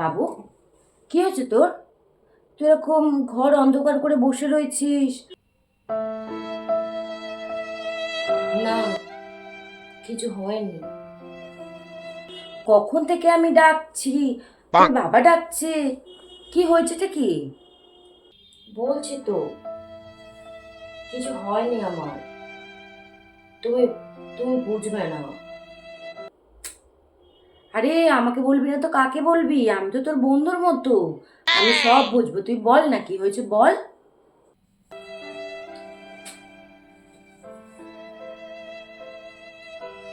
বাবু, কি হয়েছে তোর? তুই এরকম ঘর অন্ধকার করে বসে রয়েছিস? না, কিছু হয়নি। কখন থেকে আমি ডাকছি, তোর বাবা ডাকছে। কি হয়েছেটা কি? বলছি তো, কিছু হয়নি আমার। তুমি তুমি বুঝবে না। আরে আমাকে বলবি না তো কাকে বলবি? আমি তো তোর বন্ধুর মতো, আমি সব বুঝবো। তুই বল না কি হয়েছে, বল।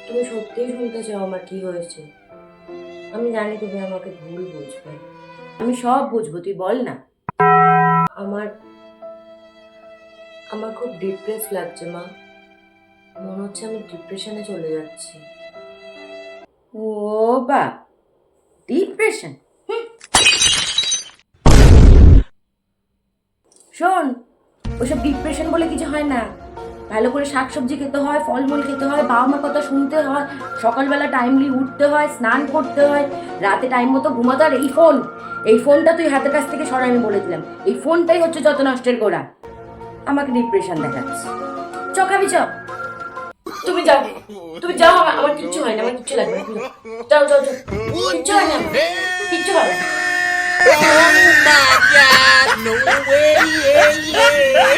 তুমি সত্যিই শুনতে চাও আমার কি হয়েছে? আমি জানি তুমি আমাকে ভুল বুঝবে, আমি সব বুঝবো, তুই বল না। আমার আমার খুব ডিপ্রেস লাগছে মা। মনে হচ্ছে আমি ডিপ্রেশনে চলে যাচ্ছি। ও বা, ডিপ্রেশন? শোন, ওসব ডিপ্রেশন বলে কিছু হয় না। ভালো করে শাকসবজি খেতে হয়, ফলমূল খেতে হয়, বাবা মার কথা শুনতে হয়, সকালবেলা টাইমলি উঠতে হয়, স্নান করতে হয়, রাতে টাইম মতো ঘুমাতে হয়। এই ফোনটা তুই হাতের কাছ থেকে সরাই, আমি বলে দিলাম। এই ফোনটাই হচ্ছে যত নষ্টের গোড়া। আমাকে ডিপ্রেশন দেখাচ্ছে। চ খাবি, চ। তুমি যাও, তুমি যাও, আমার কিচ্ছু হয় না, আমার কিচ্ছু লাগবে না, তুমি যাও যাও যাও। কিচ্ছু হয় না আমার, কিচ্ছু হবে না। Oh my God, no way, yeah, yeah.